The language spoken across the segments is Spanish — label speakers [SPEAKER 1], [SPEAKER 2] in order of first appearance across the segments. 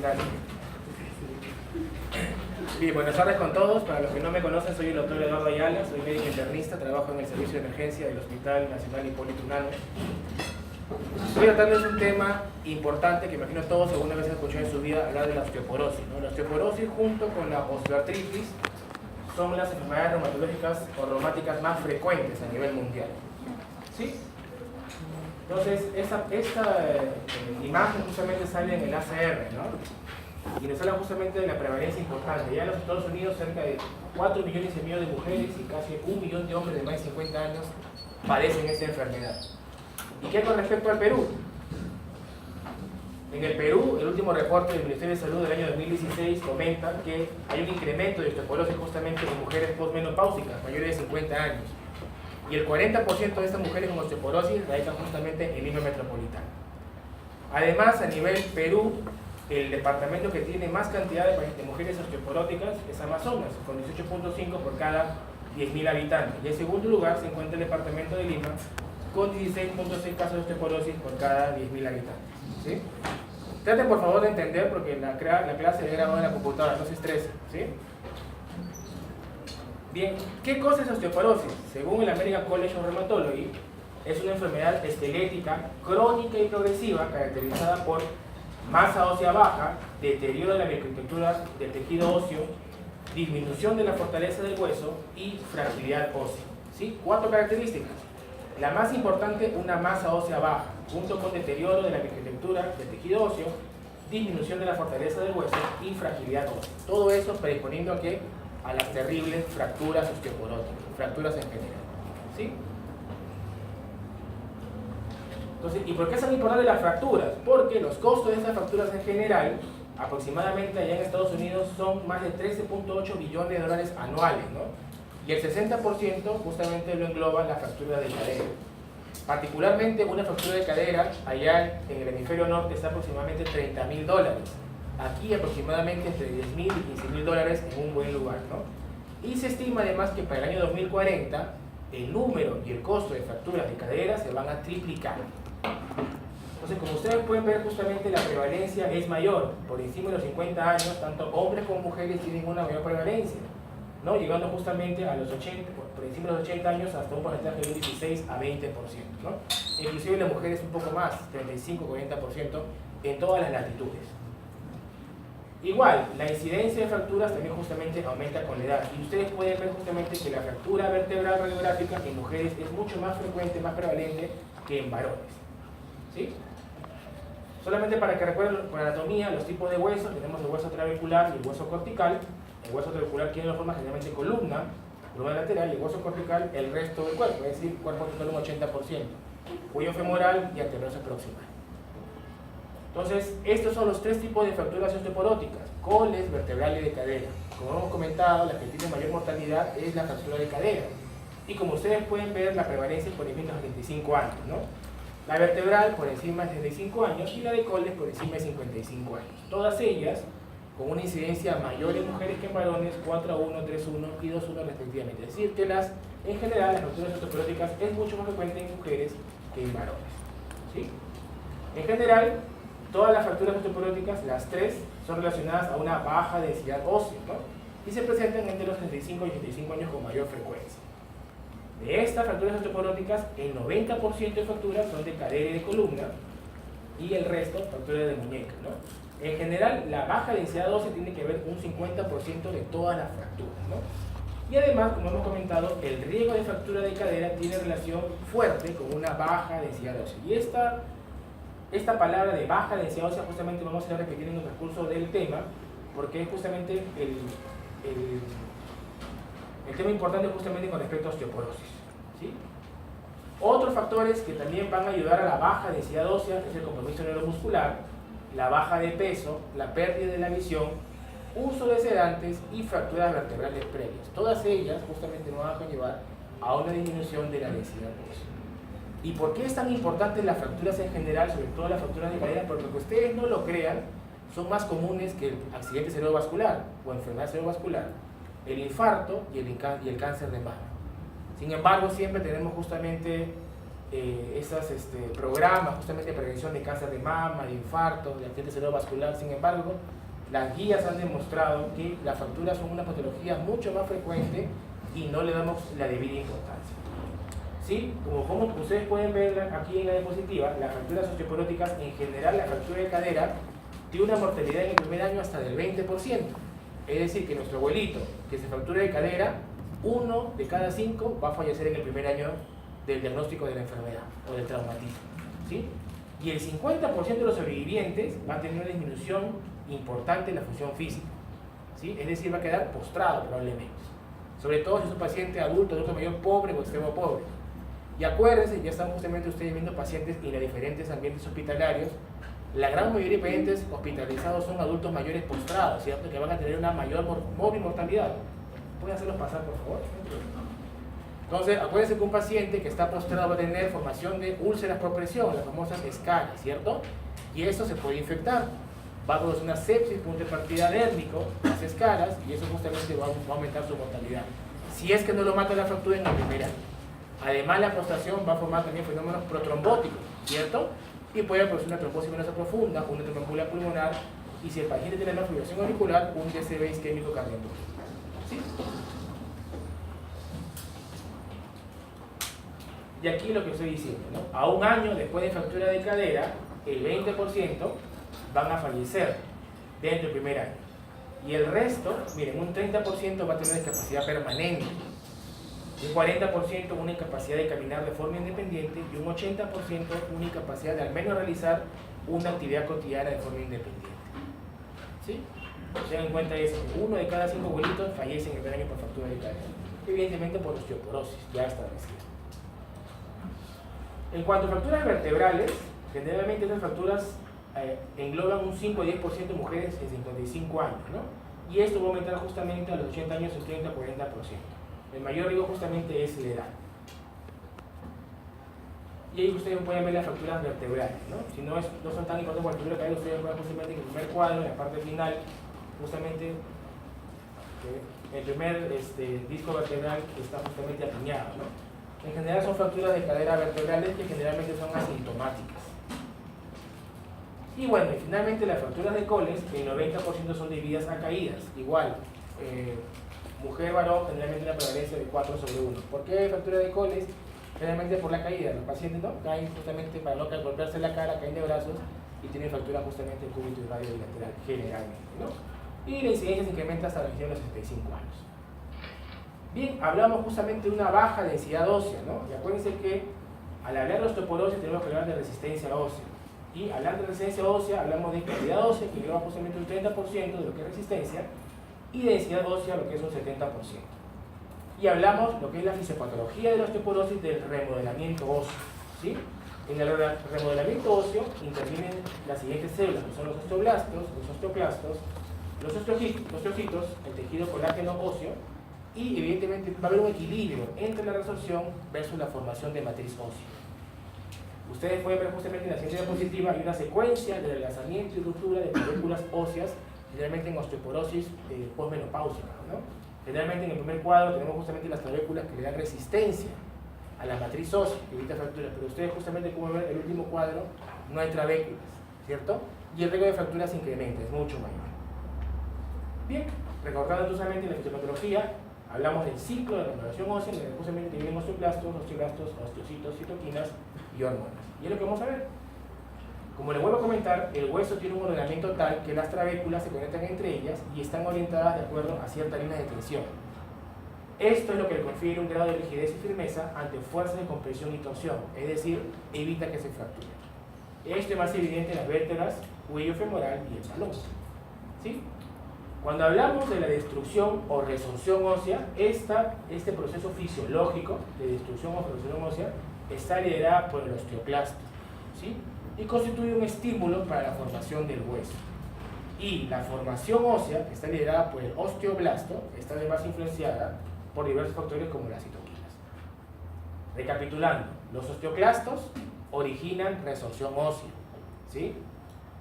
[SPEAKER 1] Gracias. Bien, buenas tardes con todos. Para los que no me conocen, soy el doctor Eduardo Ayala, soy médico internista, trabajo en el servicio de emergencia del Hospital Nacional Hipólito Unanue. Voy a tratarles un tema importante que imagino todos alguna vez han escuchado en su vida hablar de la osteoporosis, ¿no? La osteoporosis junto con la osteoartritis son las enfermedades reumatológicas o reumáticas más frecuentes a nivel mundial. ¿Sí? Entonces, esta imagen justamente sale en el ACR, ¿no? Y nos habla justamente de la prevalencia importante. Ya en los Estados Unidos cerca de 4,5 millones de mujeres y casi 1 millón de hombres de más de 50 años padecen esta enfermedad. ¿Y qué con respecto al Perú? En el Perú, el último reporte del Ministerio de Salud del año 2016 comenta que hay un incremento de osteoporosis justamente en mujeres postmenopáusicas, mayores de 50 años. Y el 40% de estas mujeres con osteoporosis radican justamente en Lima Metropolitana. Además, a nivel Perú, el departamento que tiene más cantidad de mujeres osteoporóticas es Amazonas, con 18.5 por cada 10.000 habitantes. Y en segundo lugar se encuentra el departamento de Lima, con 16.6 casos de osteoporosis por cada 10.000 habitantes. ¿Sí? Traten por favor de entender, porque la clase es grabada en la computadora, no se estresen. ¿Sí? Bien, ¿qué cosa es osteoporosis? Según el American College of Rheumatology, es una enfermedad esquelética, crónica y progresiva, caracterizada por masa ósea baja, deterioro de la microestructura del tejido óseo, disminución de la fortaleza del hueso y fragilidad ósea. ¿Sí? 4 características. La más importante, una masa ósea baja, junto con deterioro de la microestructura del tejido óseo, disminución de la fortaleza del hueso y fragilidad ósea. Todo eso predisponiendo a ¿qué? A las terribles fracturas osteoporóticas, fracturas en general. ¿Sí? Entonces, ¿y por qué son importantes las fracturas? Porque los costos de estas fracturas en general, aproximadamente allá en Estados Unidos, son más de 13.8 billones de dólares anuales, ¿no? Y el 60% justamente lo engloba la fractura de cadera. Particularmente una fractura de cadera, allá en el hemisferio norte, está aproximadamente $30.000. Aquí aproximadamente entre $10.000 y $15.000 en un buen lugar, ¿no? Y se estima además que para el año 2040 el número y el costo de fracturas de cadera se van a triplicar. Entonces, como ustedes pueden ver, justamente la prevalencia es mayor. Por encima de los 50 años, tanto hombres como mujeres tienen una mayor prevalencia, ¿no? Llegando justamente a los 80, por encima de los 80 años, hasta un porcentaje de un 16 a 20%, ¿no? Inclusive las mujeres un poco más, 35-40% en todas las latitudes. Igual, la incidencia de fracturas también justamente aumenta con la edad. Y ustedes pueden ver justamente que la fractura vertebral radiográfica en mujeres es mucho más frecuente, más prevalente que en varones. ¿Sí? Solamente para que recuerden con anatomía, los tipos de huesos, tenemos el hueso trabecular y el hueso cortical. El hueso trabecular tiene la forma generalmente columna lateral, y el hueso cortical el resto del cuerpo, es decir, cuerpo total un 80%. Cuello femoral y antebrazo proximal. Entonces, estos son los 3 tipos de fracturas osteoporóticas: coles, vertebrales y de cadera. Como hemos comentado, la que tiene mayor mortalidad es la fractura de cadera. Y como ustedes pueden ver, la prevalencia es por encima de los 75 años, ¿no? La vertebral por encima de 65 años y la de coles por encima de 55 años. Todas ellas con una incidencia mayor en mujeres que en varones, 4 a 1, 3 a 1 y 2 a 1 respectivamente. Es decir, que en general las fracturas osteoporóticas es mucho más frecuente en mujeres que en varones. ¿Sí? En general, todas las fracturas osteoporóticas, las 3, son relacionadas a una baja densidad ósea, ¿no? Y se presentan entre los 35 y 85 años con mayor frecuencia. De estas fracturas osteoporóticas, el 90% de fracturas son de cadera y de columna, y el resto, fracturas de muñeca, ¿no? En general, la baja densidad ósea tiene que ver un 50% de todas las fracturas, ¿no? Y además, como hemos comentado, el riesgo de fractura de cadera tiene relación fuerte con una baja densidad ósea. Y esta palabra de baja densidad ósea justamente vamos a repetir en el transcurso del tema, porque es justamente el tema importante justamente con respecto a osteoporosis. ¿Sí? Otros factores que también van a ayudar a la baja densidad ósea es el compromiso neuromuscular, la baja de peso, la pérdida de la visión, uso de sedantes y fracturas vertebrales previas. Todas ellas justamente nos van a conllevar a una disminución de la densidad ósea. ¿Y por qué es tan importante las fracturas en general, sobre todo las fracturas de cadera? Porque aunque ustedes no lo crean, son más comunes que el accidente cerebrovascular o enfermedad cerebrovascular, el infarto y el cáncer de mama. Sin embargo, siempre tenemos justamente esos programas justamente de prevención de cáncer de mama, de infarto, de accidente cerebrovascular. Sin embargo, las guías han demostrado que las fracturas son una patología mucho más frecuente y no le damos la debida importancia. ¿Sí? Como ustedes pueden ver aquí en la diapositiva, las fracturas osteoporóticas, en general la fractura de cadera tiene una mortalidad en el primer año hasta del 20%. Es decir, que nuestro abuelito que se fractura de cadera, 1 de cada 5 va a fallecer en el primer año del diagnóstico de la enfermedad o del traumatismo. ¿Sí? Y el 50% de los sobrevivientes va a tener una disminución importante en la función física. ¿Sí? Es decir, va a quedar postrado probablemente. Sobre todo si es un paciente adulto mayor pobre o extremo pobre. Y acuérdense, ya están justamente ustedes viendo pacientes en los diferentes ambientes hospitalarios. La gran mayoría de pacientes hospitalizados son adultos mayores postrados, ¿cierto? Que van a tener una mayor mortalidad. ¿Pueden hacerlos pasar, por favor? Entonces, acuérdense que un paciente que está postrado va a tener formación de úlceras por presión, las famosas escalas, ¿cierto? Y eso se puede infectar. Va a producir una sepsis, punto de partida dérmico, las escalas, y eso justamente va a aumentar su mortalidad. Si es que no lo mata la fractura en la primera. Además, la postración va a formar también fenómenos protrombóticos, ¿cierto? Y puede producir una trombosis venosa profunda, una tromboembolia pulmonar, y si el paciente tiene una fibrilación auricular, un DCB isquémico cardíaco. ¿Sí? Y aquí lo que estoy diciendo, ¿no? A un año después de fractura de cadera, el 20% van a fallecer dentro del primer año. Y el resto, miren, un 30% va a tener discapacidad permanente, un 40% una incapacidad de caminar de forma independiente y un 80% una incapacidad de al menos realizar una actividad cotidiana de forma independiente. ¿Sí? Tengan en cuenta eso, que 1 de cada 5 abuelitos fallecen en el primer año por fractura de cadera, evidentemente por osteoporosis ya establecida. En cuanto a fracturas vertebrales, generalmente estas fracturas engloban un 5 o 10% de mujeres en 55 años, ¿no? Y esto va a aumentar justamente a los 80 años un 30 o 40%. El mayor riesgo justamente es la edad. Y ahí ustedes pueden ver las fracturas vertebrales, ¿no? Si no son tan importantes como la fractura de cadera, ustedes pueden justamente en el primer cuadro, en la parte final, justamente el primer disco vertebral está justamente apiñado, ¿no? En general son fracturas de cadera vertebrales que generalmente son asintomáticas. Y bueno, y finalmente las fracturas de coles, el 90% son debidas a caídas. Igual, mujer, varón, generalmente una prevalencia de 4/1. ¿Por qué fractura de coles? Generalmente por la caída. Los pacientes no caen justamente para no golpearse la cara, caen de brazos y tienen fractura justamente en cúbito y radio bilateral, generalmente, ¿no? Y la incidencia se incrementa hasta la región de los 65 años. Bien, hablamos justamente de una baja densidad ósea, ¿no? Y acuérdense que al hablar de osteoporosis tenemos que hablar de resistencia ósea. Y hablando de resistencia ósea, hablamos de calidad ósea, que lleva justamente un 30% de lo que es resistencia, y densidad ósea, lo que es un 70%. Y hablamos lo que es la fisiopatología de la osteoporosis del remodelamiento óseo, ¿sí? En el remodelamiento óseo intervienen las siguientes células, que son los osteoblastos, los osteoclastos, los osteocitos, el tejido colágeno óseo, y evidentemente va a haber un equilibrio entre la resorción versus la formación de matriz ósea. Ustedes pueden ver justamente en la siguiente diapositiva hay una secuencia de adelgazamiento y ruptura de moléculas óseas, generalmente en osteoporosis posmenopáusica, ¿no? Generalmente en el primer cuadro tenemos justamente las trabéculas que le dan resistencia a la matriz ósea, que evita fracturas, pero ustedes justamente como ven en el último cuadro no hay trabéculas, ¿cierto? Y el riesgo de fracturas se incrementa, es mucho mayor. Bien, recordando justamente la fisiopatología, hablamos del ciclo de remodelación ósea, en el que justamente dividen osteoclastos, osteocitos, citoquinas y hormonas. Y es lo que vamos a ver. Como les vuelvo a comentar, el hueso tiene un ordenamiento tal que las trabéculas se conectan entre ellas y están orientadas de acuerdo a ciertas líneas de tensión. Esto es lo que le confiere un grado de rigidez y firmeza ante fuerzas de compresión y torsión, es decir, evita que se fracture. Esto es más evidente en las vértebras, cuello femoral y el talón. ¿Sí? Cuando hablamos de la destrucción o resorción ósea, este proceso fisiológico de destrucción o resorción ósea está liderada por el osteoclasto, ¿sí? Y constituye un estímulo para la formación del hueso. Y la formación ósea está liderada por el osteoblasto, está además influenciada por diversos factores como las citoquinas. Recapitulando, los osteoclastos originan resorción ósea, ¿sí?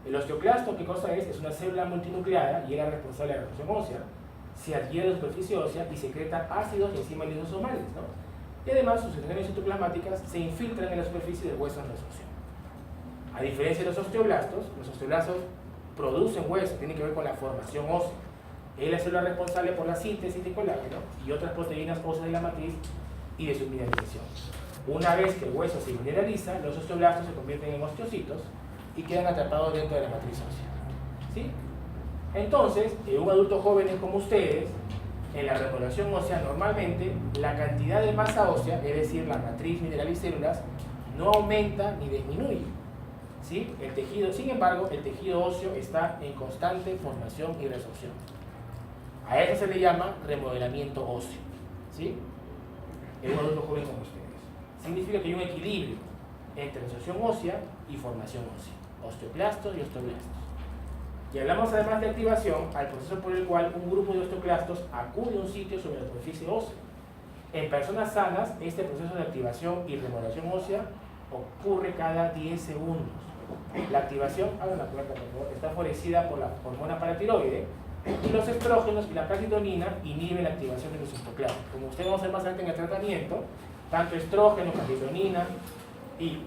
[SPEAKER 1] El osteoclasto, ¿qué cosa es? Es una célula multinucleada y era responsable de la resorción ósea. Se adhiere a la superficie ósea y secreta ácidos y enzimas lisosomales, ¿no? Y además sus secreciones citoplasmáticas se infiltran en la superficie del hueso en resorción. A diferencia de los osteoblastos producen hueso, tiene que ver con la formación ósea. Es la célula responsable por la síntesis de colágeno y otras proteínas óseas de la matriz y de su mineralización. Una vez que el hueso se mineraliza, los osteoblastos se convierten en osteocitos y quedan atrapados dentro de la matriz ósea. ¿Sí? Entonces, en un adulto joven como ustedes, en la remodelación ósea normalmente la cantidad de masa ósea, es decir, la matriz, mineral y células, no aumenta ni disminuye. ¿Sí? Sin embargo, el tejido óseo está en constante formación y resorción. A eso se le llama remodelamiento óseo. ¿Sí? En un adulto joven como ustedes. Significa que hay un equilibrio entre resorción ósea y formación ósea. Osteoclastos y osteoblastos. Y hablamos además de activación al proceso por el cual un grupo de osteoclastos acude a un sitio sobre la superficie ósea. En personas sanas, este proceso de activación y remodelación ósea ocurre cada 10 segundos. La activación, abran la puerta por favor, está favorecida por la hormona paratiroide y los estrógenos y la calcitonina inhiben la activación de los osteoclastos. Como ustedes vamos a ver más adelante en el tratamiento, tanto estrógeno, calcitonina y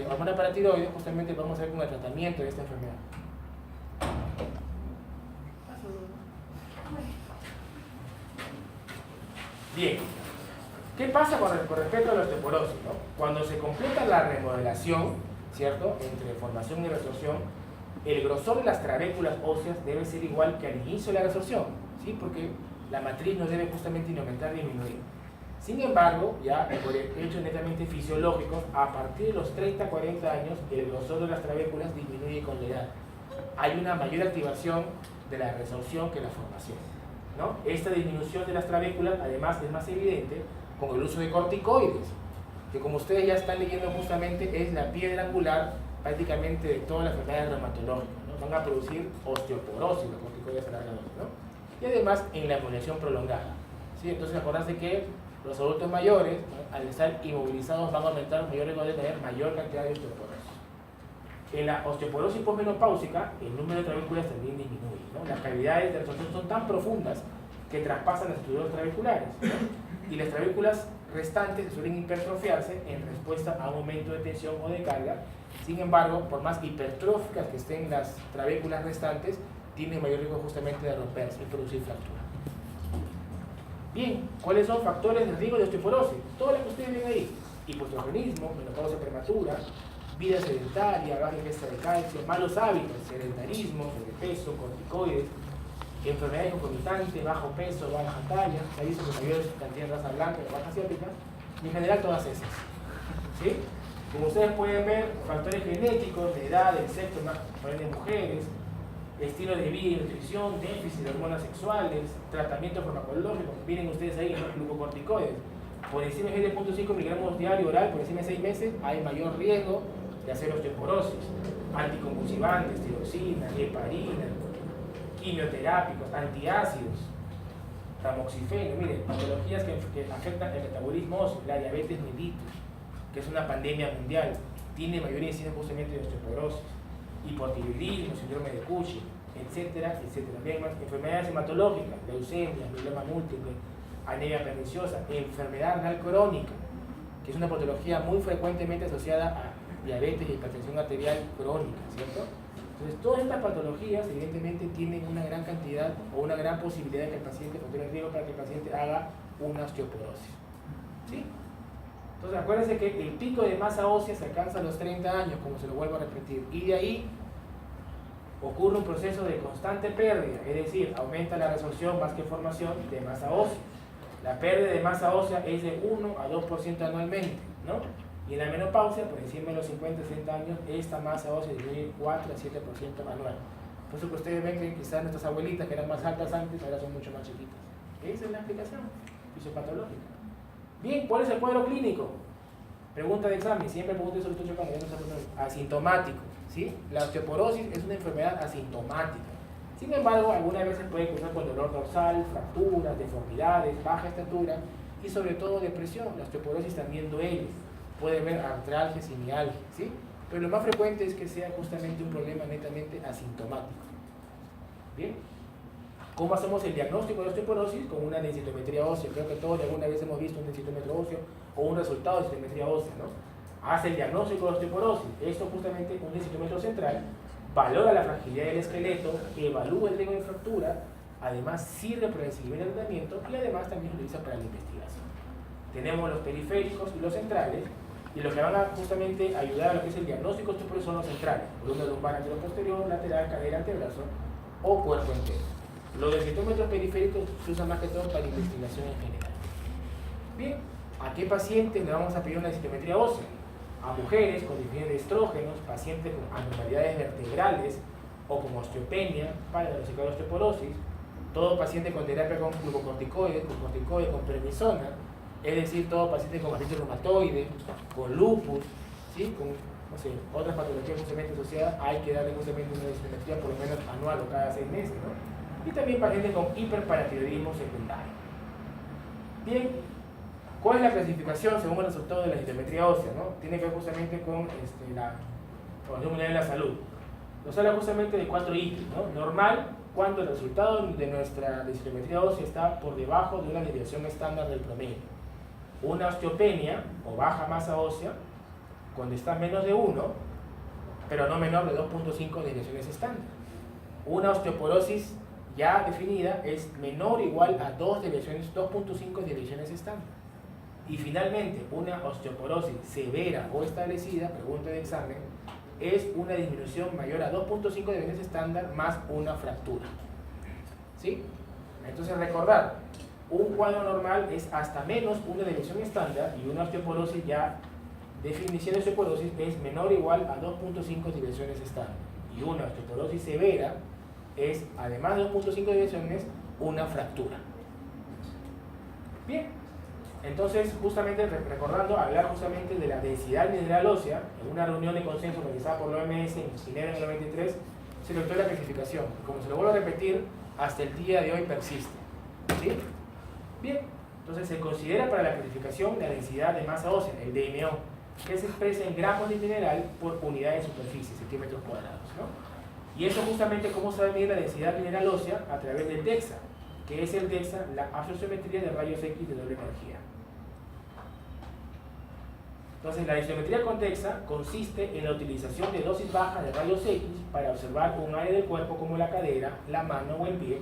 [SPEAKER 1] hormona paratiroide, justamente vamos a ver con el tratamiento de esta enfermedad. Bien, ¿qué pasa con respecto a la osteoporosis, ¿no? Cuando se completa la remodelación, ¿cierto?, entre formación y resorción, el grosor de las trabéculas óseas debe ser igual que al inicio de la resorción, ¿sí? Porque la matriz no debe justamente ni aumentar ni disminuir. Sin embargo, ya por hechos netamente fisiológicos, a partir de los 30-40 años, el grosor de las trabéculas disminuye con la edad. Hay una mayor activación de la resorción que la formación, ¿no? Esta disminución de las trabéculas, además, es más evidente con el uso de corticoides, que como ustedes ya están leyendo justamente, es la piedra angular prácticamente de todas las enfermedades reumatológicas, ¿no? Van a producir osteoporosis los corticoides alargadores, ¿no? Y además en la inmunización prolongada, ¿sí? Entonces acordarse que los adultos mayores, ¿no?, al estar inmovilizados van a aumentar mayor riesgo de tener mayor cantidad de osteoporosis. En la osteoporosis posmenopáusica, el número de trabéculas también disminuye, ¿no? Las cavidades de resorción son tan profundas que traspasan las estructuras trabeculares, ¿no? Y las trabéculas restantes suelen hipertrofiarse en respuesta a un aumento de tensión o de carga. Sin embargo, por más hipertróficas que estén las trabéculas restantes, tienen mayor riesgo justamente de romperse y producir fractura. Bien, ¿cuáles son factores de riesgo de osteoporosis? Todo lo que ustedes ven ahí: hipoestrogenismo, menopausia prematura, vida sedentaria, baja ingesta de calcio, malos hábitos, sedentarismo, sobrepeso, corticoides, enfermedades concomitantes, bajo peso, baja talla, se dice que mayor cantidad de raza blanca, de baja asiática, y en general todas esas. ¿Sí? Como ustedes pueden ver, factores genéticos, de edad, del sexo, de mujeres, estilo de vida y nutrición, déficit de hormonas sexuales, tratamiento farmacológico. Miren ustedes ahí, los glucocorticoides. Por encima de 7.5 miligramos diario oral, por encima de 6 meses, hay mayor riesgo de hacer osteoporosis. Anticonvulsivantes, tiroxina, heparina, quimioterápicos, antiácidos, tamoxifeno. Miren, patologías que afectan el metabolismo óseo, la diabetes mellitus, que es una pandemia mundial, tiene mayor incidencia justamente de osteoporosis, hipotiroidismo, síndrome de Cushing, etcétera, etcétera. Bien, enfermedades hematológicas, leucemia, mieloma múltiple, anemia perniciosa, enfermedad renal crónica, que es una patología muy frecuentemente asociada a diabetes y hipertensión arterial crónica, ¿cierto? Entonces, todas estas patologías evidentemente tienen una gran cantidad o una gran posibilidad de que el paciente, porque riesgo para que el paciente haga una osteoporosis. ¿Sí? Entonces, acuérdense que el pico de masa ósea se alcanza a los 30 años, como se lo vuelvo a repetir, y de ahí ocurre un proceso de constante pérdida, es decir, aumenta la resorción más que formación de masa ósea. La pérdida de masa ósea es de 1 a 2% anualmente, ¿no? Y en la menopausia, por encima de los 50-60 años, esta masa ósea disminuye 4 a 7% anual. Por eso que ustedes ven que quizás nuestras abuelitas, que eran más altas antes, ahora son mucho más chiquitas. Esa es la explicación fisiopatológica. Bien, ¿cuál es el cuadro clínico? Pregunta de examen, siempre pregunto eso, estoy chocando, asintomático, ¿sí? La osteoporosis es una enfermedad asintomática. Sin embargo, algunas veces puede cursar con dolor dorsal, fracturas, deformidades, baja estatura y sobre todo depresión. La osteoporosis también duele, puede haber artralgias y mialgias, ¿sí? Pero lo más frecuente es que sea justamente un problema netamente asintomático. Bien. ¿Cómo hacemos el diagnóstico de osteoporosis? Con una densitometría ósea. Creo que todos alguna vez hemos visto un densitómetro óseo o un resultado de densitometría ósea, ¿no? Hace el diagnóstico de osteoporosis. Esto justamente un densitómetro central valora la fragilidad del esqueleto, evalúa el riesgo de fractura, además sirve para el seguimiento del tratamiento y además también se utiliza para la investigación. Tenemos los periféricos y los centrales, y los que van a justamente ayudar a lo que es el diagnóstico osteoporosis son los centrales, columna lumbar anteroposterior, lateral, cadera, antebrazo o cuerpo entero. Los densitómetros periféricos se usan más que todo para investigación en general. Bien, ¿a qué pacientes le vamos a pedir una densitometría ósea? A mujeres con disminución de estrógenos, pacientes con anormalidades vertebrales o con osteopenia para diagnosticar osteoporosis, todo paciente con terapia con glucocorticoides, con prednisona, es decir, todo paciente con artritis reumatoide, con lupus, ¿sí? Con no sé, otras patologías justamente asociadas, hay que darle justamente una densitometría por lo menos anual o cada 6 meses, ¿no? Y también pacientes con hiperparatiroidismo secundario. Bien, ¿cuál es la clasificación según el resultado de la densitometría ósea, ¿no? Tiene que ver justamente con la Organización Mundial de la Salud. Nos habla justamente de 4 ítems, ¿no? Normal, cuando el resultado de nuestra densitometría ósea está por debajo de una desviación estándar del promedio. Una osteopenia o baja masa ósea, cuando está menos de 1, pero no menor de 2.5 desviaciones estándar. Una osteoporosis ya definida es menor o igual a 2.5 desviaciones estándar. Y finalmente, una osteoporosis severa o establecida, pregunta de examen, es una disminución mayor a 2.5 desviaciones estándar más una fractura. ¿Sí? Entonces recordar, un cuadro normal es hasta menos una desviación estándar y una osteoporosis ya, definición de osteoporosis, es menor o igual a 2.5 desviaciones estándar. Y una osteoporosis severa es, además de 2.5 desviaciones, una fractura. Bien, entonces justamente recordando, hablar justamente de la densidad mineral ósea, en una reunión de consenso organizada por la OMS en Ginebra en el 93, se logró la clasificación, y como se lo vuelvo a repetir, hasta el día de hoy persiste. ¿Sí? Bien, entonces se considera para la clasificación la densidad de masa ósea, el DMO, que se expresa en gramos de mineral por unidad de superficie, centímetros cuadrados, ¿no? Y eso justamente cómo se va a medir la densidad mineral ósea a través del DEXA, que es el DEXA, la absorciometría de rayos X de doble energía. Entonces la densitometría con DEXA consiste en la utilización de dosis bajas de rayos X para observar un área del cuerpo como la cadera, la mano o el pie,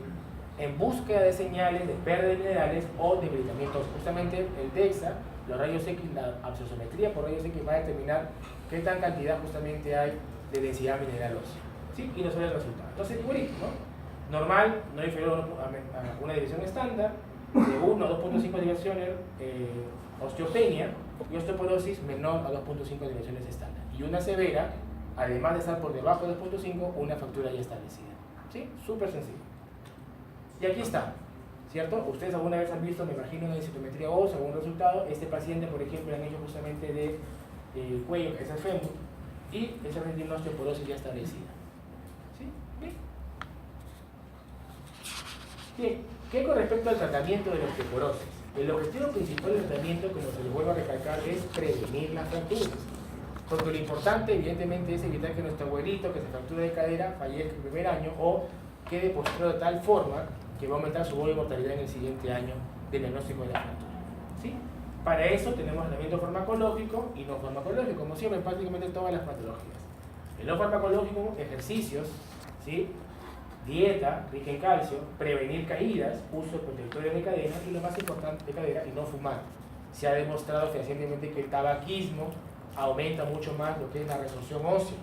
[SPEAKER 1] en búsqueda de señales de pérdida de minerales o debilitamientos. Justamente el DEXA, los rayos X, la absorciometría por rayos X va a determinar qué tan cantidad justamente hay de densidad mineral ósea. ¿Sí? Y nos sale el resultado. Entonces, igualito, ¿no? Normal, no inferior a una división estándar, de 1 a 2.5 divisiones, osteopenia, y osteoporosis menor a 2.5 divisiones estándar. Y una severa, además de estar por debajo de 2.5, una fractura ya establecida. ¿Sí? Súper sencillo. Y aquí está, ¿cierto? Ustedes alguna vez han visto, me imagino, una densitometría ósea, algún resultado. Este paciente, por ejemplo, le han hecho justamente de cuello, que es el fémur, y esa tiene una osteoporosis ya establecida. ¿Sí? Bien. Bien, ¿qué con respecto al tratamiento de la osteoporosis? El objetivo principal del tratamiento, como se les vuelvo a recalcar, es prevenir las fracturas. Porque lo importante, evidentemente, es evitar que nuestro abuelito que se fractura de cadera fallezca el primer año o quede postrado de tal forma que va a aumentar su grado de mortalidad en el siguiente año del diagnóstico de la fractura. ¿Sí? Para eso tenemos tratamiento farmacológico y no farmacológico, como siempre, en prácticamente todas las patologías. El no farmacológico, ejercicios, ¿sí? Dieta rica en calcio, prevenir caídas, uso de protectores de cadera y lo más importante de cadera, y no fumar. Se ha demostrado fehacientemente que el tabaquismo aumenta mucho más lo que es la resorción ósea.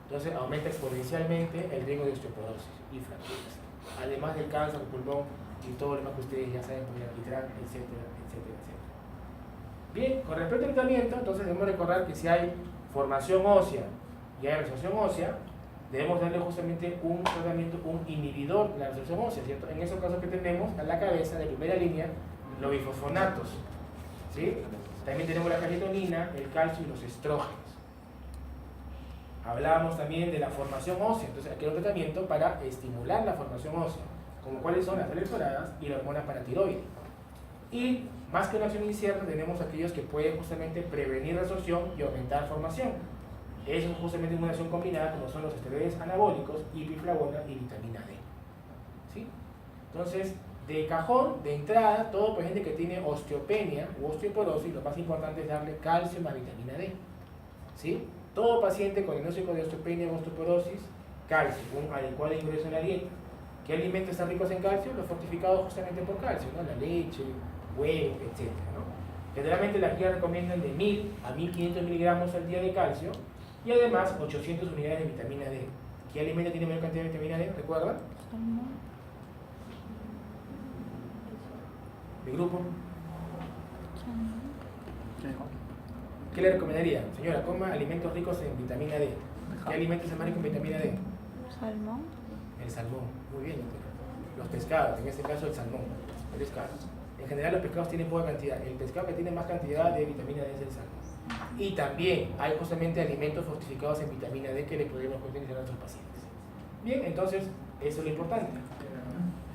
[SPEAKER 1] Entonces aumenta exponencialmente el riesgo de osteoporosis y fracturas. Además del cáncer de pulmón y todo lo demás que ustedes ya saben, por alquitrán, etcétera, etcétera, etcétera. Bien, con respecto al tratamiento, entonces debemos recordar que si hay formación ósea y hay resorción ósea, debemos darle justamente un tratamiento, un inhibidor de la resorción ósea, ¿cierto? En esos casos que tenemos a la cabeza de primera línea, los bifosfonatos, ¿sí? También tenemos la calcitonina, el calcio y los estrógenos. Hablábamos también de la formación ósea, entonces aquí hay un tratamiento para estimular la formación ósea, como cuáles son las electoradas y la hormona paratiroide. Y más que una acción incierta, tenemos aquellos que pueden justamente prevenir resorción y aumentar formación. Eso es justamente una acción combinada, como son los esteroides anabólicos, ipiflavona y vitamina D. ¿Sí? Entonces, de cajón, de entrada, todo paciente que tiene osteopenia u osteoporosis, lo más importante es darle calcio más vitamina D. ¿Sí? Todo paciente con diagnóstico de osteopenia u osteoporosis, calcio, un adecuado ingreso en la dieta. ¿Qué alimentos están ricos en calcio? Los fortificados justamente por calcio, ¿no? La leche, huevo, etc., ¿no? Generalmente las guías recomiendan de 1000 a 1500 miligramos al día de calcio y además 800 unidades de vitamina D. ¿Qué alimento tiene mayor cantidad de vitamina D? ¿Recuerdan? ¿Mi grupo? ¿Qué le recomendaría? Señora, coma alimentos ricos en vitamina D. ¿Qué alimentos se más ricos en vitamina D?
[SPEAKER 2] Salmón.
[SPEAKER 1] El salmón. Muy bien, doctora. Los pescados, en este caso el salmón. El pescado. En general los pescados tienen poca cantidad. El pescado que tiene más cantidad de vitamina D es el salmón. Y también hay justamente alimentos fortificados en vitamina D que le podemos utilizar a nuestros pacientes. Bien, entonces, eso es lo importante.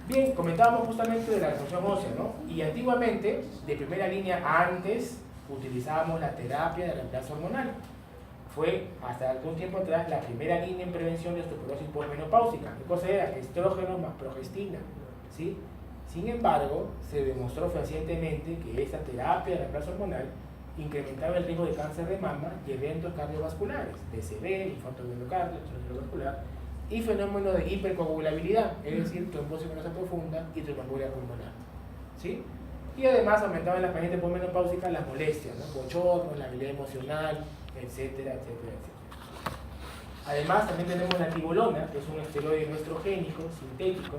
[SPEAKER 1] Bien, comentábamos justamente de la resorción ósea, ¿no? Y antiguamente, de primera línea antes, utilizábamos la terapia de reemplazo hormonal. Fue, hasta algún tiempo atrás, la primera línea en prevención de osteoporosis posmenopáusica. ¿Qué cosa era? Estrógeno más progestina, ¿sí? Sin embargo, se demostró fehacientemente que esta terapia de reemplazo hormonal incrementaba el riesgo de cáncer de mama y eventos cardiovasculares, DCD, infarto de miocardio, cerebrovascular, y fenómeno de hipercoagulabilidad, es decir, trombosis venosa profunda y tromboembolia pulmonar, ¿sí? Y además aumentaban en las pacientes posmenopáusicas las molestias, ¿no? Bochornos, la habilidad emocional, etcétera, etcétera, etcétera. Además, también tenemos la tibolona, que es un esteroide no estrogénico, sintético,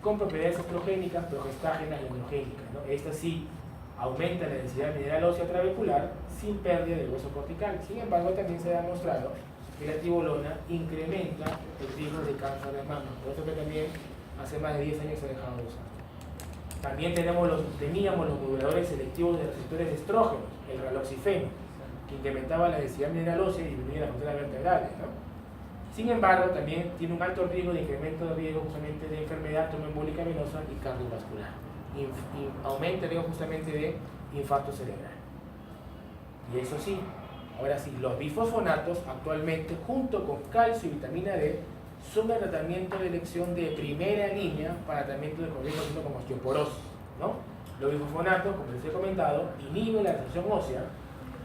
[SPEAKER 1] con propiedades estrogénicas, progestágenas y androgénicas, ¿no? Esta sí aumenta la densidad mineral ósea trabecular sin pérdida del hueso cortical. Sin embargo, también se ha demostrado que la tibolona incrementa el riesgo de cáncer de mama. Por eso que también hace más de 10 años se ha dejado de usar. También teníamos los moduladores selectivos de receptores de estrógenos, el raloxifeno, que incrementaba la densidad mineral ósea y disminuía las fronteras vertebrales, ¿no? Sin embargo, también tiene un alto riesgo de incremento de riesgo justamente de enfermedad tromboembólica venosa y cardiovascular. Aumenta el riesgo justamente de infarto cerebral. Y eso sí, ahora sí, los bifosfonatos actualmente, junto con calcio y vitamina D, son el tratamiento de elección de primera línea para tratamiento de conocido como osteoporosis, ¿no? Los bifosfonatos, como les he comentado, inhiben la resorción ósea,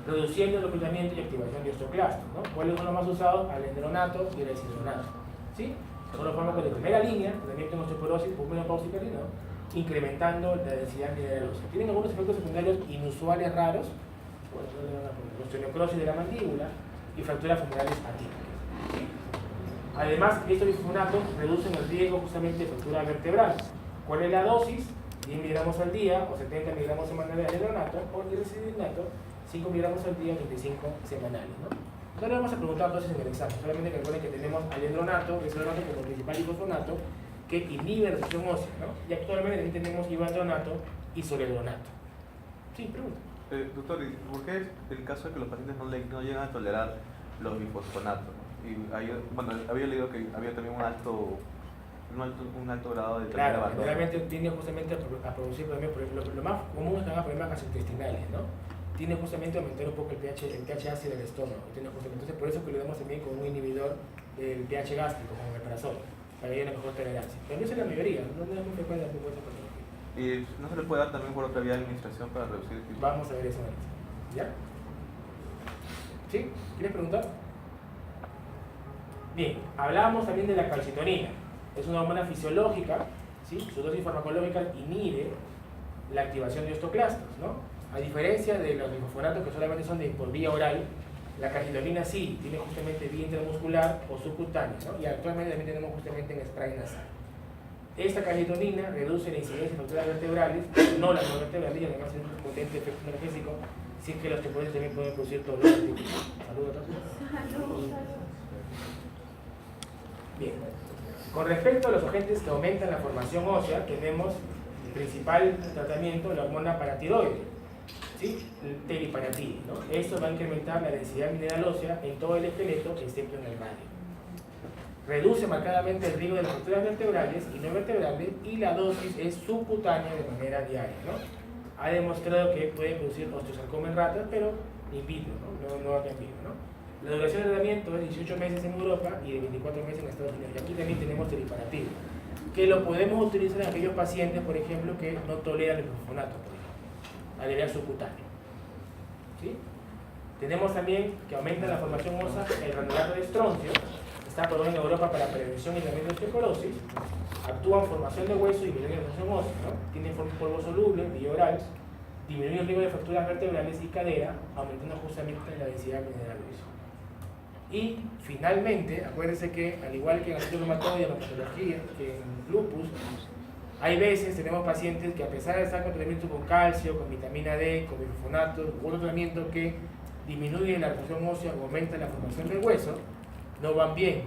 [SPEAKER 1] reduciendo el reclutamiento y activación de osteoclastos, ¿no? ¿Cuáles son los más usados? Alendronato y el escizonato, ¿sí? Son los fármacos de primera línea, tratamiento en osteoporosis, posmenopáusica, ¿no? Incrementando la densidad mineral ósea. Tienen algunos efectos secundarios inusuales raros, osteonecrosis de la mandíbula y fracturas femorales atípicas, ¿sí? Además, estos bifosfonatos reducen el riesgo justamente de fractura vertebral. ¿Cuál es la dosis? 10 miligramos al día o 70 miligramos semanales de alendronato o irresidinato, 5 miligramos al día, 25 semanales, ¿no? No le vamos a preguntar dosis en el examen, solamente que recuerden que tenemos alendronato, resveratrol como principal bifosfonato, que inhibe la resorción ósea, ¿no? Y actualmente también tenemos ivandronato y soledronato. Sí, pregunta.
[SPEAKER 3] Doctor, ¿y por qué el caso de que los pacientes no llegan a tolerar los bifosfonatos? Y bueno, había leído que había también un alto grado de
[SPEAKER 1] claro, generalmente tiende justamente a producir también, lo más común es que haga problemas gastrointestinales, ¿no? Tiene justamente a aumentar un poco el pH ácido del estómago. Entonces, por eso que lo damos también con un inhibidor del pH gástrico, como el omeprazol, para que haya una mejor tolerancia. Pero no es la mayoría, no es muy frecuente la patología.
[SPEAKER 3] ¿Y no se le puede dar también por otra vía de administración para reducir el tipo?
[SPEAKER 1] Vamos a ver eso ahorita. ¿Ya? ¿Sí? ¿Quieres preguntar? Bien, hablábamos también de la calcitonina. Es una hormona fisiológica, ¿sí? Su dosis farmacológica inhibe la activación de osteoclastos, ¿no? A diferencia de los bifosfonatos que solamente son por vía oral, la calcitonina sí tiene justamente vía intramuscular o subcutánea, ¿no? Y actualmente también tenemos justamente en spray nasal. Esta calcitonina reduce la incidencia de fracturas vertebrales, no las no vertebrales, y además es un potente efecto analgésico, si es que los osteoporosis también pueden producir todos los tipos. Saludos a todos. Bien. Con respecto a los agentes que aumentan la formación ósea, tenemos el principal tratamiento, la hormona paratiroide, ¿sí? El teriparatide, ¿no? Esto va a incrementar la densidad mineral ósea en todo el esqueleto, excepto en el radio. Reduce marcadamente el riesgo de las fracturas vertebrales y no vertebrales, y la dosis es subcutánea de manera diaria, ¿no? Ha demostrado que puede producir osteosarcoma en ratas, pero in vitro, no acá en vivo, ¿no? La duración de tratamiento es 18 meses en Europa y de 24 meses en Estados Unidos. Y aquí también tenemos teriparatide. que lo podemos utilizar en aquellos pacientes, por ejemplo, que no toleran el bifosfonato, por ejemplo, alergia subcutánea. ¿Sí? Tenemos también que aumenta la formación ósea el granulato de estroncio, está aprobado en Europa para prevención y tratamiento de osteoporosis, actúa en formación de hueso y disminuye la formación ósea, ¿no? Tiene polvo soluble, vía oral, disminuye el riesgo de fracturas vertebrales y cadera, aumentando justamente la densidad mineral ósea. Y finalmente, acuérdense que al igual que en artritis reumatoide, en reumatología, que en lupus, hay veces tenemos pacientes que a pesar de estar con tratamiento con calcio, con vitamina D, con bifosfonato, u otro tratamiento que disminuye la formación ósea o aumenta la formación del hueso, no van bien.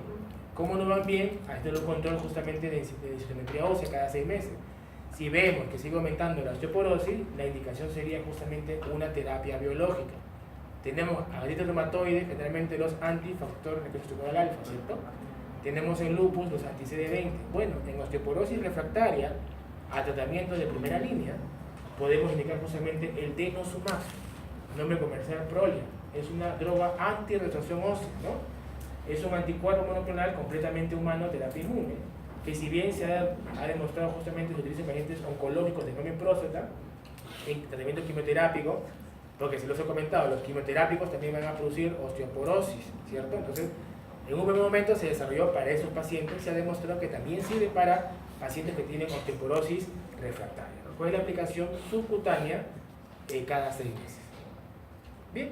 [SPEAKER 1] ¿Cómo no van bien? A este lo control justamente de densitometría ósea cada 6 meses. Si vemos que sigue aumentando la osteoporosis, la indicación sería justamente una terapia biológica. Tenemos artritis reumatoide, generalmente los antifactor necrositoral alfa, ¿cierto? Tenemos en lupus los anti-CD20. Bueno, en osteoporosis refractaria, a tratamiento de primera línea, podemos indicar justamente el denosumab, nombre comercial Prolia. Es una droga anti-retracción ósea, ¿no? Es un anticuerpo monoclonal completamente humano, terapia inmune, que si bien se ha demostrado justamente que se utiliza en pacientes oncológicos de mama y próstata, en tratamiento quimioterápico, porque si los he comentado, los quimioterápicos también van a producir osteoporosis, ¿cierto? Entonces, en un primer momento se desarrolló para esos pacientes, se ha demostrado que también sirve para pacientes que tienen osteoporosis refractaria, ¿no? Con la aplicación subcutánea cada 6 meses. Bien,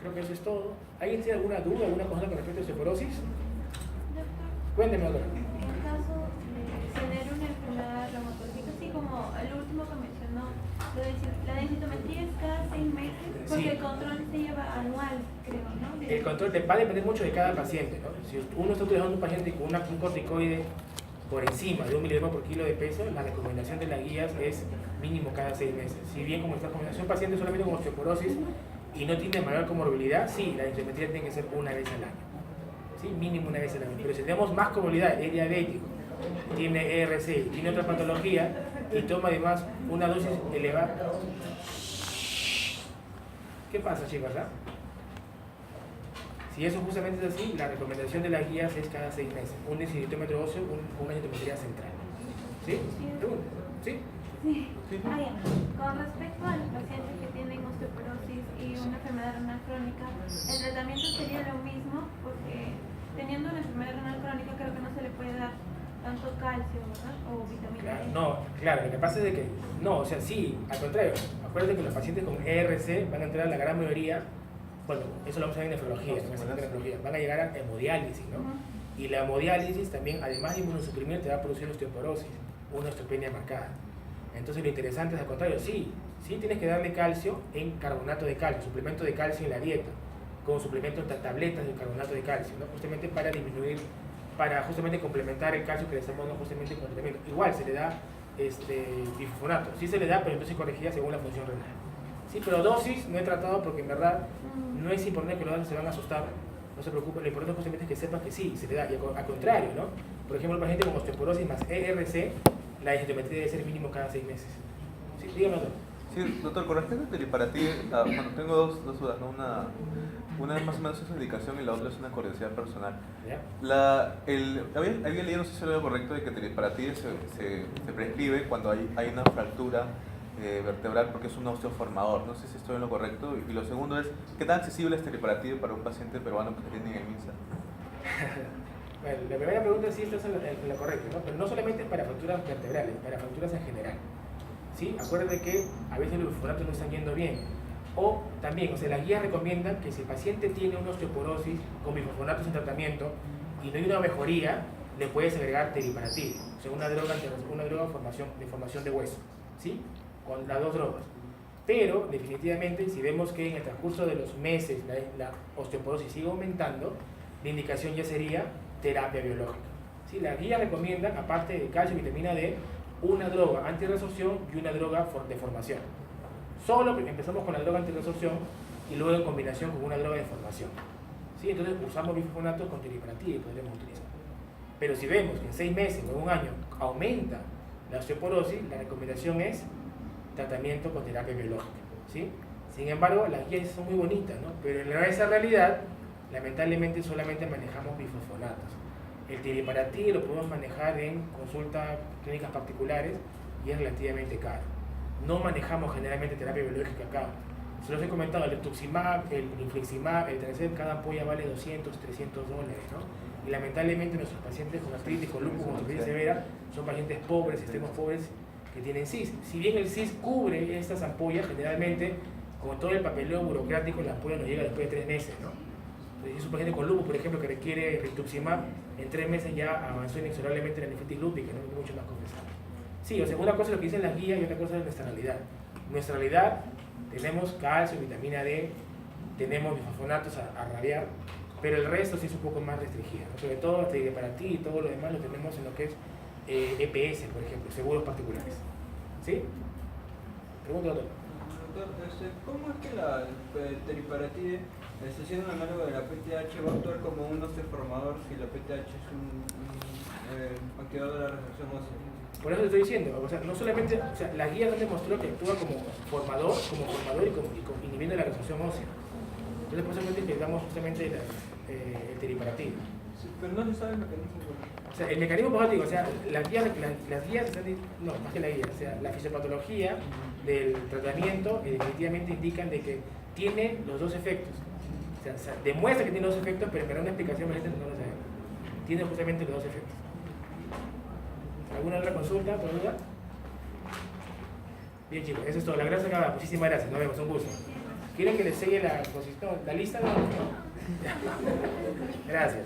[SPEAKER 1] creo que eso es todo. ¿Alguien tiene alguna duda, alguna cosa con respecto a osteoporosis?
[SPEAKER 2] Doctor,
[SPEAKER 1] Cuénteme, doctora.
[SPEAKER 2] en caso de tener una enfermedad reumatológica, así como el último que mencionó, la densitometría es cada 6 meses, porque
[SPEAKER 1] Sí.
[SPEAKER 2] el control se lleva anual, creo, ¿no?
[SPEAKER 1] El control va a depender mucho de cada paciente, ¿no? Si uno está utilizando un paciente con un corticoide por encima de 1 miligramo por kilo de peso, la recomendación de las guías es mínimo cada 6 meses. Si bien como esta recomendación, un paciente solamente con osteoporosis y no tiene mayor comorbilidad, sí, la densitometría tiene que ser una vez al año. ¿Sí? Mínimo una vez al año. Pero si tenemos más comorbilidad, es diabético, tiene ERC, tiene otra patología y toma además una dosis elevada. ¿Qué pasa, chicos? Si eso justamente es así, la recomendación de las guías es cada 6 meses. Un densitometro óseo, una densitometría central. ¿Sí? ¿Pregunta? ¿Sí?
[SPEAKER 2] Sí. Ah, ya. Con respecto a los pacientes que tienen osteoporosis y una enfermedad renal crónica, el tratamiento sería lo mismo, porque teniendo una enfermedad renal crónica creo que no se le puede dar tanto calcio, ¿verdad? O vitamina
[SPEAKER 1] Claro,
[SPEAKER 2] D.
[SPEAKER 1] no, claro, lo que pasa es de que, no, o sea, sí, al contrario, acuérdate que los pacientes con ERC van a entrar la gran mayoría, bueno, eso lo vamos a ver en nefrología, van a llegar a hemodiálisis, ¿no? Y la hemodiálisis también, además de inmunosuprimir, te va a producir osteoporosis, una osteopenia marcada. Entonces lo interesante es al contrario, sí tienes que darle calcio en carbonato de calcio, suplemento de calcio en la dieta, con suplementos de tabletas de carbonato de calcio, ¿no? Justamente para disminuir, para justamente complementar el calcio que le estamos dando justamente con el tratamiento. Igual se le da bifosfonato, sí se le da, pero entonces corregida según la función renal. Sí, pero dosis no he tratado porque en verdad no es importante que los datos se van a asustar, no se preocupen, lo importante justamente es que sepan que sí, se le da, y al contrario, ¿no? Por ejemplo, el paciente con osteoporosis más ERC, la densitometría debe ser mínimo cada 6 meses. Sí, dígame, doctor.
[SPEAKER 3] Sí, doctor, con respecto al teriparatide, bueno, tengo dos dudas, ¿no? Una más o menos es una indicación y la otra es una curiosidad personal.
[SPEAKER 1] ¿Ya?
[SPEAKER 3] Había leído, no sé si es lo correcto, de que el teriparatide se prescribe cuando hay una fractura vertebral porque es un osteoformador. No sé si estoy en lo correcto. Y lo segundo es, ¿qué tan accesible es teriparatide para un paciente peruano que tiene el MINSA?
[SPEAKER 1] Bueno, la primera pregunta sí está en lo correcto, ¿no? Pero no solamente para fracturas vertebrales, para fracturas en general. ¿Sí? Acuérdate que a veces los bifosfonatos no están yendo bien. O también, o sea, las guías recomiendan que si el paciente tiene una osteoporosis con bifosfonatos en tratamiento y no hay una mejoría, le puedes agregar teriparatide, o sea, una droga de formación de hueso, ¿sí? Con las dos drogas. Pero, definitivamente, si vemos que en el transcurso de los meses la osteoporosis sigue aumentando, la indicación ya sería terapia biológica. ¿Sí? Las guías recomiendan, aparte de calcio y vitamina D, una droga antirresorción y una droga de formación. Solo empezamos con la droga antirresorción y luego en combinación con una droga de formación. ¿Sí? Entonces usamos bifosfonatos con teriparatide y podremos utilizar. Pero si vemos que en 6 meses o en un año aumenta la osteoporosis, la recomendación es tratamiento con terapia biológica. ¿Sí? Sin embargo, las guías son muy bonitas, ¿no? Pero en esa realidad, lamentablemente solamente manejamos bifosfonatos. El teriparatide lo podemos manejar en consultas clínicas particulares y es relativamente caro. No manejamos generalmente terapia biológica acá. Se los he comentado, el rituximab, el infliximab, el Transcend, cada ampolla vale $200, $300, ¿no? Y lamentablemente nuestros pacientes con artritis, con lupus, con artritis severa, son pacientes pobres, extremos pobres, que tienen CIS. Si bien el CIS cubre estas ampollas, generalmente, con todo el papeleo burocrático, la ampolla nos llega después de 3 meses, ¿no? Entonces, si es un paciente con lupus, por ejemplo, que requiere rituximab, en 3 meses ya avanzó inexorablemente la nefritis lúpica, no hay mucho más que confesar. Sí, o sea, una cosa es lo que dicen las guías y otra cosa es nuestra realidad. Nuestra realidad, tenemos calcio, vitamina D, tenemos bifosfonatos a rabiar, pero el resto sí es un poco más restringido, ¿no? Sobre todo para ti y todo lo demás lo tenemos en lo que es EPS, por ejemplo, seguros particulares. ¿Sí? Pregunta, doctor.
[SPEAKER 4] Doctor, ¿cómo es que la teriparatide, siendo un análogo de la PTH, va a actuar como un osteoformador si la PTH es un activador de la resorción ósea?
[SPEAKER 1] Por eso te estoy diciendo, o sea, no solamente, o sea, la guía no demostró que actúa como formador y inhibiendo la resorción ósea. Entonces, por eso que damos justamente el teriparatide.
[SPEAKER 4] Sí, pero no se sabe el mecanismo.
[SPEAKER 1] O sea, el mecanismo positivo, o sea, las guías están, no, más que la guía, o sea, la fisiopatología del tratamiento definitivamente indican de que tiene los dos efectos. O sea, demuestra que tiene los dos efectos, pero para una explicación no lo sabemos. Tiene justamente los dos efectos. ¿Alguna otra consulta, otra duda? Bien, chicos, eso es todo. La gracia acaba. Muchísimas gracias. Nos vemos. Un gusto. ¿Quieren que les selle la lista? No. Gracias.